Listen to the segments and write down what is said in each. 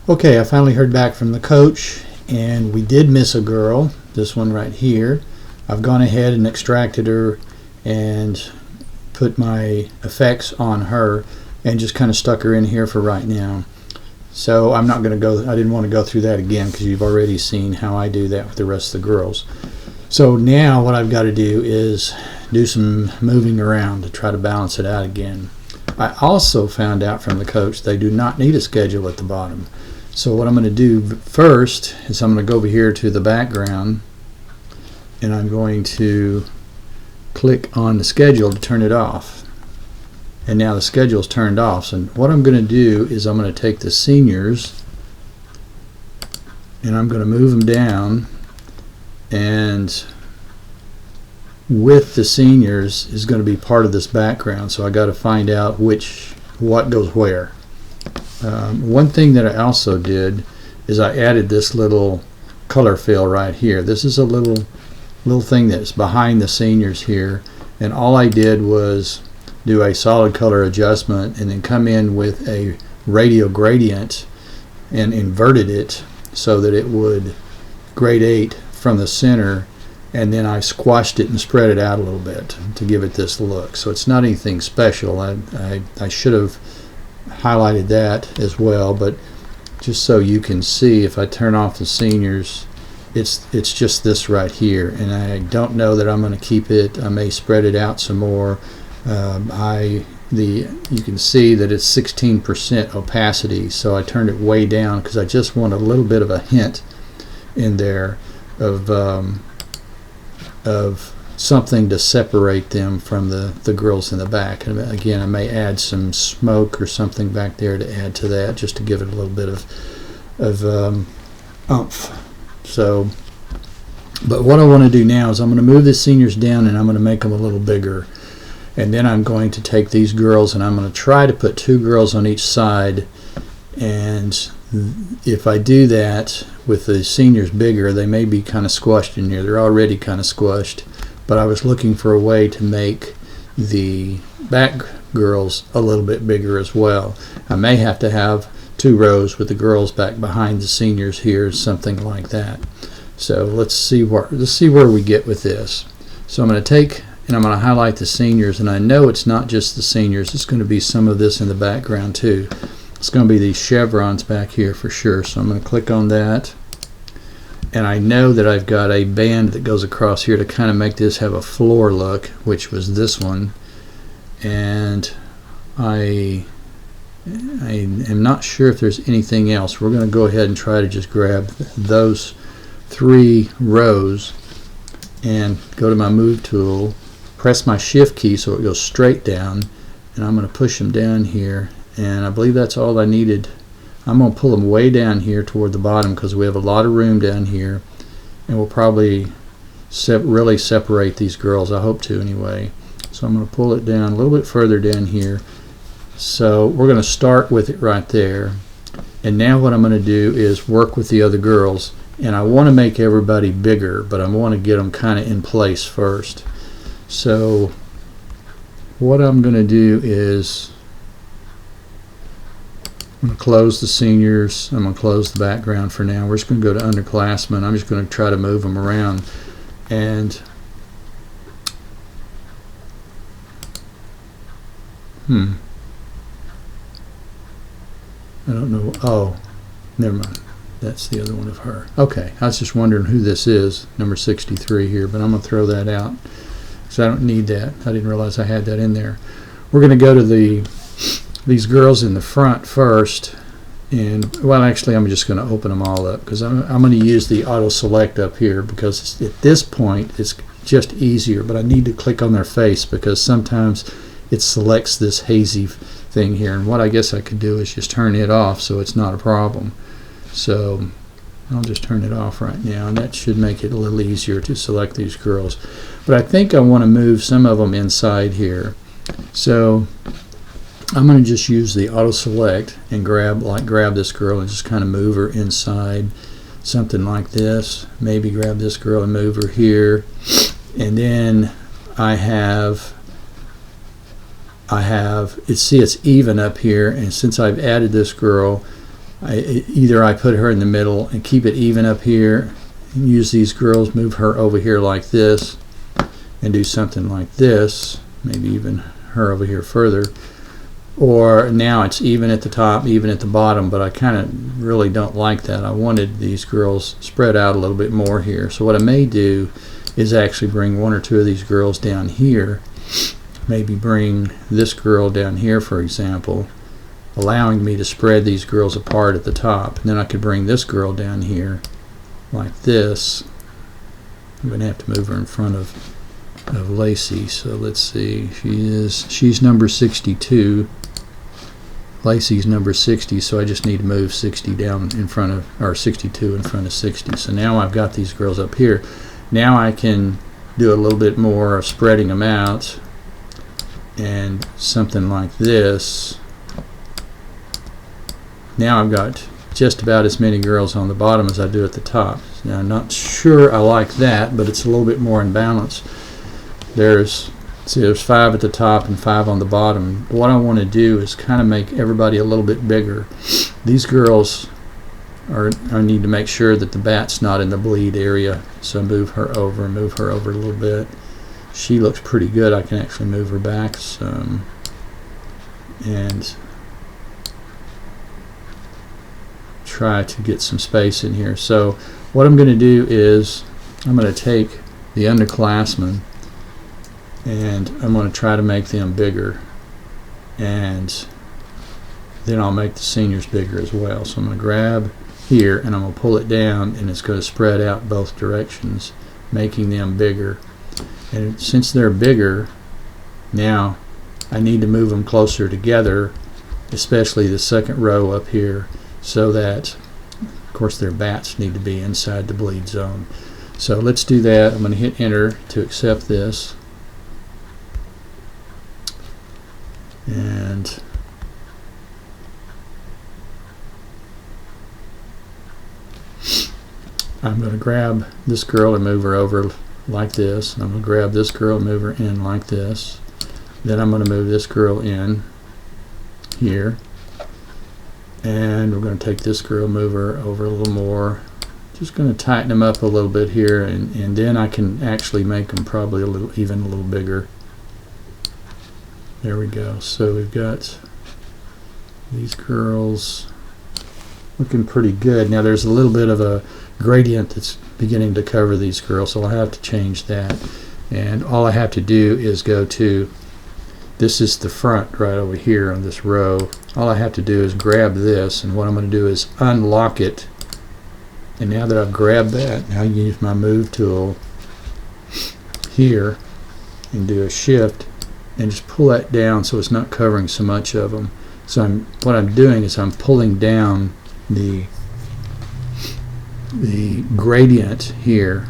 Okay, I finally heard back from the coach, and we did miss a girl, this one right here. I've gone ahead and extracted her and put my effects on her and just kind of stuck her in here for right now. So I'm not going to go, I didn't want to go through that again because you've already seen how I do that with the rest of the girls. So now what I've got to do is do some moving around to try to balance it out again. I also found out from the coach they do not need a schedule at the bottom. So what I'm going to do first is I'm going to go over here to the background and I'm going to click on the schedule to turn it off. And now the schedule is turned off. So what I'm going to do is I'm going to take the seniors and I'm going to move them down, and with the seniors is going to be part of this background. So I got to find out what goes where. One thing that I also did is I added this little color fill right here. This is a little thing that's behind the seniors here, and all I did was do a solid color adjustment and then come in with a radial gradient and inverted it so that it would gradate from the center, and then I squashed it and spread it out a little bit to give it this look. So it's not anything special. I should have highlighted that as well, but just so you can see, if I turn off the seniors, it's just this right here, and I don't know that I'm going to keep it. I may spread it out some more. You can see that it's 16% opacity, so I turned it way down because I just want a little bit of a hint in there of something to separate them from the girls in the back. And again, I may add some smoke or something back there to add to that, just to give it a little bit of oomph. So, but what I want to do now is I'm going to move the seniors down and I'm going to make them a little bigger. And then I'm going to take these girls and I'm going to try to put 2 girls on each side. And if I do that with the seniors bigger, they may be kind of squashed in here. They're already kind of squashed. But I was looking for a way to make the back girls a little bit bigger as well. I may have to have 2 rows with the girls back behind the seniors here, something like that. So let's see where we get with this. So I'm going to take and I'm going to highlight the seniors, and I know it's not just the seniors. It's going to be some of this in the background too. It's going to be these chevrons back here for sure. So I'm going to click on that. And I know that I've got a band that goes across here to kind of make this have a floor look, which was this one. And I am not sure if there's anything else. We're going to go ahead and try to just grab those 3 rows and go to my move tool, press my shift key so it goes straight down, and I'm going to push them down here. And I believe that's all I needed. I'm going to pull them way down here toward the bottom because we have a lot of room down here, and we'll probably really separate these girls. I hope to anyway. So I'm going to pull it down a little bit further down here. So we're going to start with it right there, and now what I'm going to do is work with the other girls, and I want to make everybody bigger, but I want to get them kind of in place first. So what I'm going to do is I'm going to close the seniors. I'm going to close the background for now. We're just going to go to underclassmen. I'm just going to try to move them around. And I don't know. Oh, never mind. That's the other one of her. Okay, I was just wondering who this is, number 63 here, but I'm going to throw that out because I don't need that. I didn't realize I had that in there. We're going to go to these girls in the front first, and well, actually I'm just going to open them all up because I'm going to use the auto select up here because at this point it's just easier, but I need to click on their face because sometimes it selects this hazy thing here, and what I guess I could do is just turn it off so it's not a problem. So I'll just turn it off right now, and that should make it a little easier to select these girls. But I think I want to move some of them inside here. So I'm going to just use the auto select and grab this girl and just kind of move her inside, something like this. Maybe grab this girl and move her here. And then I have see it's even up here, and since I've added this girl, either I put her in the middle and keep it even up here, and use these girls, move her over here like this, and do something like this, maybe even her over here further. Or now it's even at the top, even at the bottom, but I kind of really don't like that. I wanted these girls spread out a little bit more here. So what I may do is actually bring one or two of these girls down here, maybe bring this girl down here, for example, allowing me to spread these girls apart at the top. And then I could bring this girl down here like this. I'm going to have to move her in front of Lacey. So let's see, she's number 62. Lacey's number 60, so I just need to move 60 down in front of, or 62 in front of 60. So now I've got these girls up here. Now I can do a little bit more of spreading them out, and something like this. Now I've got just about as many girls on the bottom as I do at the top. Now I'm not sure I like that, but it's a little bit more in balance. There's 5 at the top and 5 on the bottom. What I want to do is kind of make everybody a little bit bigger. These girls I need to make sure that the bat's not in the bleed area, so move her over a little bit. She looks pretty good. I can actually move her back some and try to get some space in here. So what I'm going to do is I'm going to take the underclassmen and I'm going to try to make them bigger, and then I'll make the seniors bigger as well. So I'm going to grab here and I'm going to pull it down, and it's going to spread out both directions, making them bigger. And since they're bigger, now I need to move them closer together, especially the second row up here, so that, of course, their bats need to be inside the bleed zone. So let's do that. I'm going to hit enter to accept this. And I'm going to grab this girl and move her over like this. And I'm going to grab this girl and move her in like this. Then I'm going to move this girl in here. And we're going to take this girl, move her over a little more. Just going to tighten them up a little bit here, and then I can actually make them probably even a little bigger. There we go. So we've got these girls looking pretty good. Now there's a little bit of a gradient that's beginning to cover these girls, so I'll have to change that. And all I have to do is go to, this is the front right over here on this row. All I have to do is grab this, and what I'm going to do is unlock it. And now that I've grabbed that, now I use my move tool here and do a shift and just pull that down so it's not covering so much of them. So what I'm doing is I'm pulling down the gradient here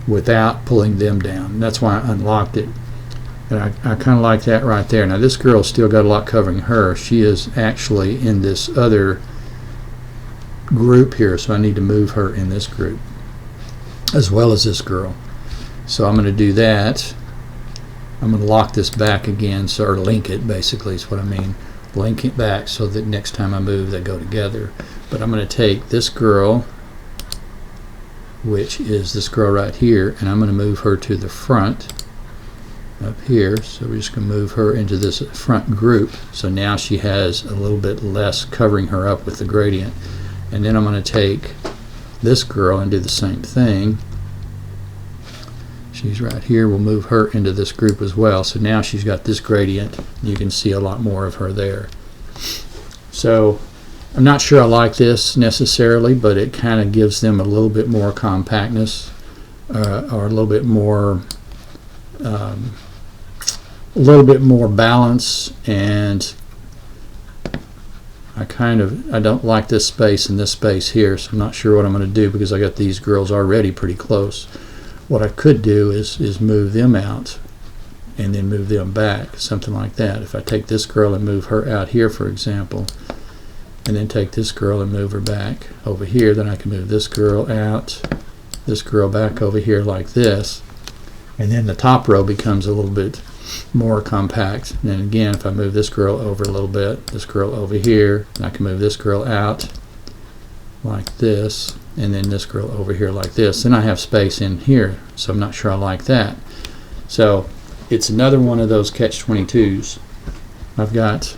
without pulling them down. That's why I unlocked it. And I kind of like that right there. Now this girl's still got a lot covering her. She is actually in this other group here, so I need to move her in this group as well as this girl. So I'm going to do that. I'm going to lock this back again, so, or link it basically is what I mean. Link it back so that next time I move they go together. But I'm going to take this girl, which is this girl right here, and I'm going to move her to the front up here. So we're just going to move her into this front group, so now she has a little bit less covering her up with the gradient. And then I'm going to take this girl and do the same thing. She's right here. We'll move her into this group as well. So now she's got this gradient. You can see a lot more of her there. So I'm not sure I like this necessarily, but it kind of gives them a little bit more compactness, or a little bit more balance. And I don't like this space and this space here, so I'm not sure what I'm going to do because I got these girls already pretty close. What I could do is move them out and then move them back, something like that. If I take this girl and move her out here, for example, and then take this girl and move her back over here, then I can move this girl out, this girl back over here like this, and then the top row becomes a little bit more compact. And then again, if I move this girl over a little bit, this girl over here, and I can move this girl out, like this, and then this girl over here like this. Then I have space in here, so I'm not sure I like that. So it's another one of those catch-22s. I've got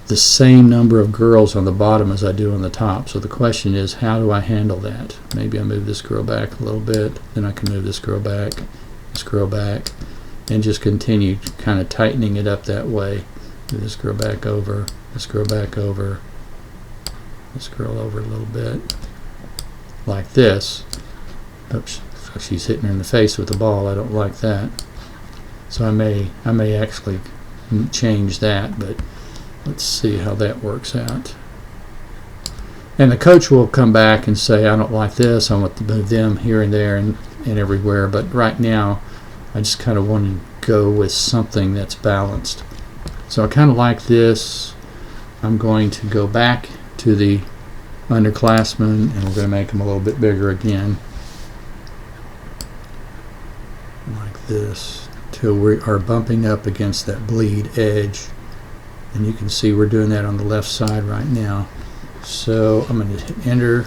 the same number of girls on the bottom as I do on the top. So the question is, how do I handle that? Maybe I move this girl back a little bit, then I can move this girl back, and just continue kind of tightening it up that way. Move this girl back over, this girl back over, this girl over a little bit, like this. Oops, she's hitting her in the face with the ball. I don't like that. So I may actually change that, but let's see how that works out. And the coach will come back and say, I don't like this, I want to move them here and there and everywhere, but right now I just kind of want to go with something that's balanced. So I kind of like this. I'm going to go back to the underclassmen, and we're going to make them a little bit bigger again, like this, till we are bumping up against that bleed edge. And you can see we're doing that on the left side right now. So I'm going to hit enter.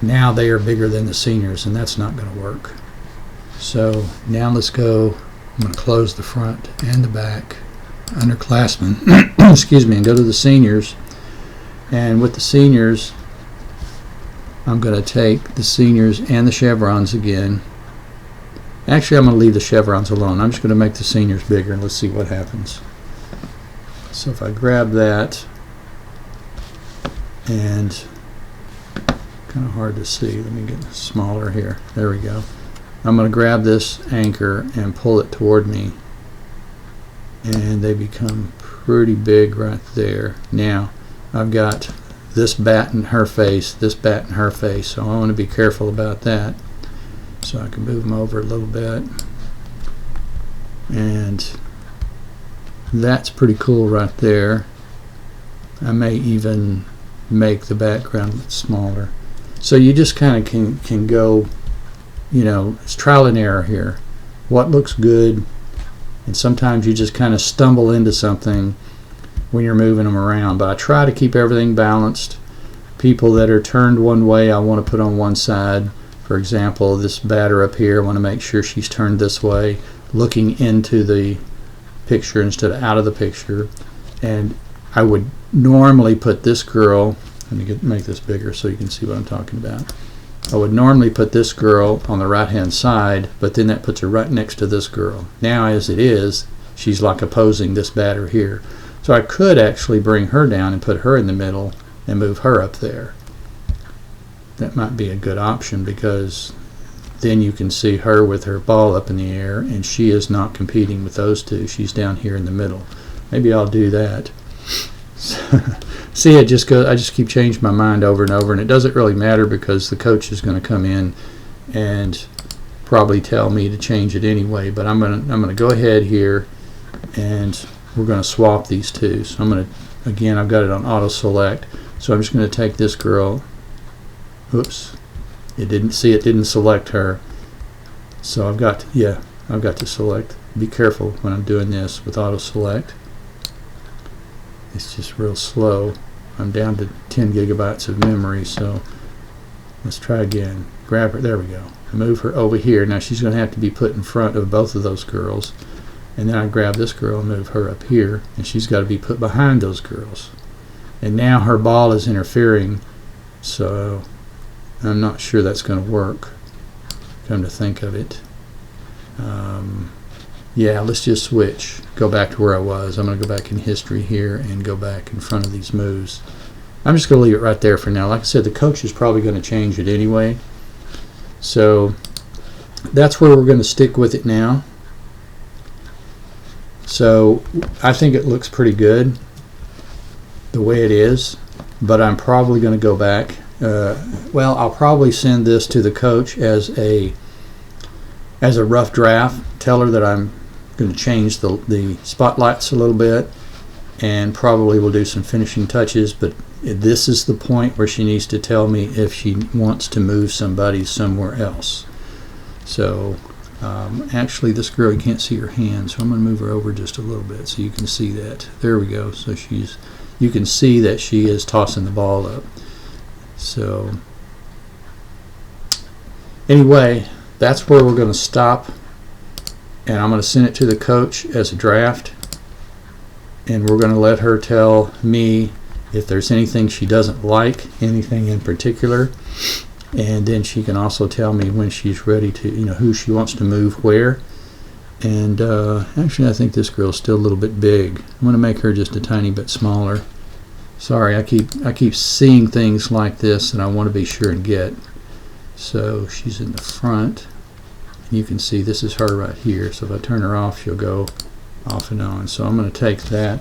Now they are bigger than the seniors, and that's not going to work. So now let's go. I'm going to close the front and the back underclassmen, excuse me, and go to the seniors. And with the seniors, I'm going to take the seniors and the chevrons again. Actually, I'm going to leave the chevrons alone. I'm just going to make the seniors bigger, and let's see what happens. So if I grab that, and kind of hard to see, let me get smaller here. There we go. I'm going to grab this anchor and pull it toward me, and they become pretty big right there. Now I've got this bat in her face, this bat in her face, so I want to be careful about that. So I can move them over a little bit, and that's pretty cool right there. I may even make the background a bit smaller. So you just kind of can go, you know, it's trial and error here. What looks good, and sometimes you just kind of stumble into something when you're moving them around. But I try to keep everything balanced. People that are turned one way, I want to put on one side. For example, this batter up here, I want to make sure she's turned this way, looking into the picture instead of out of the picture. And I would normally put this girl, let me make this bigger so you can see what I'm talking about. I would normally put this girl on the right hand side, but then that puts her right next to this girl. Now as it is, she's like opposing this batter here. So I could actually bring her down and put her in the middle and move her up there. That might be a good option, because then you can see her with her ball up in the air, and she is not competing with those two. She's down here in the middle. Maybe I'll do that. See, I just keep changing my mind over and over, and it doesn't really matter because the coach is going to come in and probably tell me to change it anyway. But I'm gonna go ahead here, and we're going to swap these two. So I'm going to, again, I've got it on auto select. So I'm just going to take this girl. Oops. It didn't select her. So I've got to select. Be careful when I'm doing this with auto select. It's just real slow. I'm down to 10 gigabytes of memory, so let's try again. Grab her, there we go. Move her over here. Now she's going to have to be put in front of both of those girls. And then I grab this girl and move her up here, and she's got to be put behind those girls. And now her ball is interfering, so I'm not sure that's going to work, come to think of it. Yeah, let's just switch. Go back to where I was. I'm going to go back in history here and go back in front of these moves. I'm just going to leave it right there for now. Like I said, the coach is probably going to change it anyway. So that's where we're going to stick with it now. So I think it looks pretty good the way it is, but I'm probably going to go back. Well, I'll probably send this to the coach as a rough draft. Tell her that I'm going to change the spotlights a little bit, and probably will do some finishing touches, but this is the point where she needs to tell me if she wants to move somebody somewhere else. So actually this girl, you can't see her hand, so I'm going to move her over just a little bit so you can see that. There we go. So you can see that she is tossing the ball up. So anyway, that's where we're going to stop, and I'm going to send it to the coach as a draft, and we're going to let her tell me if there's anything she doesn't like, anything in particular, and then she can also tell me when she's ready to, who she wants to move where. And actually, I think this girl's still a little bit big. I'm going to make her just a tiny bit smaller. Sorry, I keep seeing things like this, and I want to be sure and get. So she's in the front. You can see this is her right here. So if I turn her off, she'll go off and on. So I'm going to take that,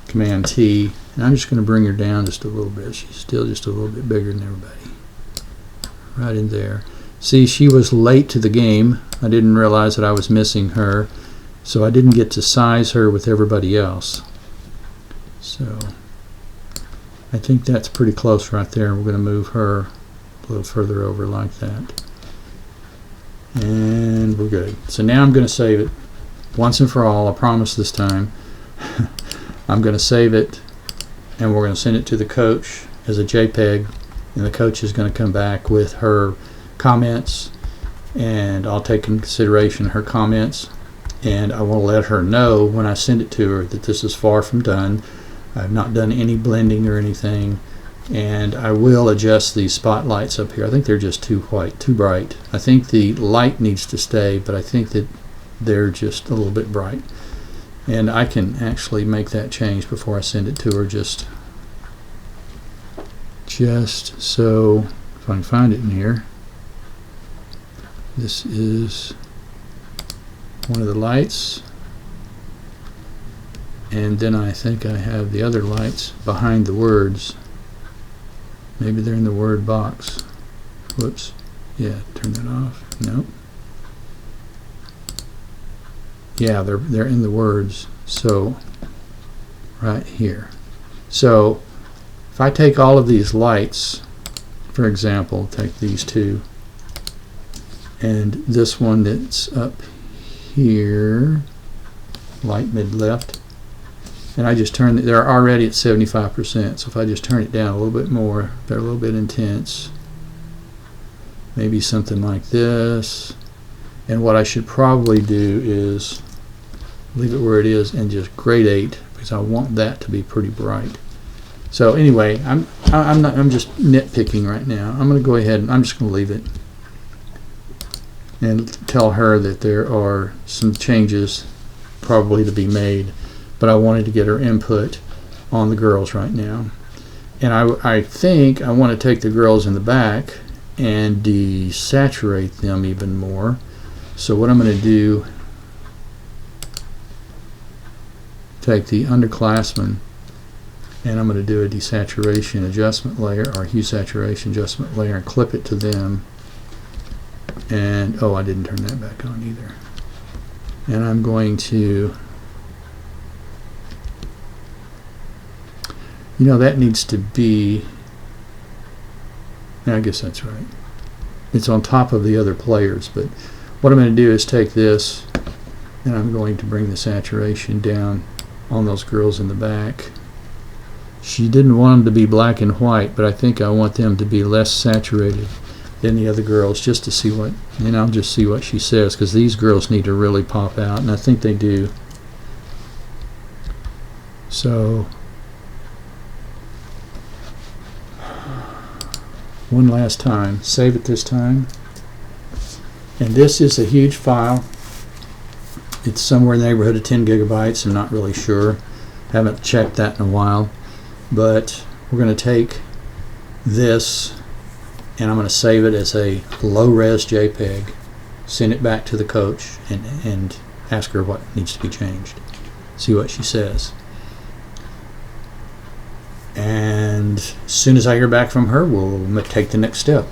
Command T, and I'm just going to bring her down just a little bit. She's still just a little bit bigger than everybody. Right in there. See, she was late to the game. I didn't realize that I was missing her, so I didn't get to size her with everybody else. So I think that's pretty close right there. We're going to move her a little further over like that. And we're good. So now I'm going to save it once and for all. I promise this time. I'm going to save it, and we're going to send it to the coach as a JPEG, and the coach is going to come back with her comments, and I'll take in consideration her comments, and I will let her know when I send it to her that this is far from done. I've not done any blending or anything, and I will adjust these spotlights up here. I think they're just too white, too bright. I think the light needs to stay, but I think that they're just a little bit bright, and I can actually make that change before I send it to her, just so if I can find it in here. This is one of the lights, and then I think I have the other lights behind the words. Maybe they're in the word box. Whoops. Yeah, turn that off. Nope. Yeah, they're in the words. So right here. So if I take all of these lights, for example, take these two, and this one that's up here, light mid left, and I just turn they're already at 75%, so if I just turn it down a little bit more, they're a little bit intense, maybe something like this. And what I should probably do is leave it where it is and just gradate, because I want that to be pretty bright. So anyway, I'm just nitpicking right now. I'm going to go ahead and I'm just going to leave it and tell her that there are some changes probably to be made, but I wanted to get her input on the girls right now. And I think I want to take the girls in the back and desaturate them even more. So what I'm going to do, take the underclassmen, and I'm going to do a desaturation adjustment layer, or hue saturation adjustment layer, and clip it to them. And oh, I didn't turn that back on either. And I'm going to, that needs to be, I guess that's right. It's on top of the other players, but what I'm going to do is take this, and I'm going to bring the saturation down on those girls in the back. She didn't want them to be black and white, but I think I want them to be less saturated than the other girls, just to see what, I'll just see what she says, because these girls need to really pop out, and I think they do. So one last time, save it this time. And this is a huge file. It's somewhere in the neighborhood of 10 gigabytes. I'm not really sure. Haven't checked that in a while. But we're going to take this, and I'm going to save it as a low-res JPEG, send it back to the coach, and ask her what needs to be changed. See what she says. And as soon as I hear back from her, we'll take the next step.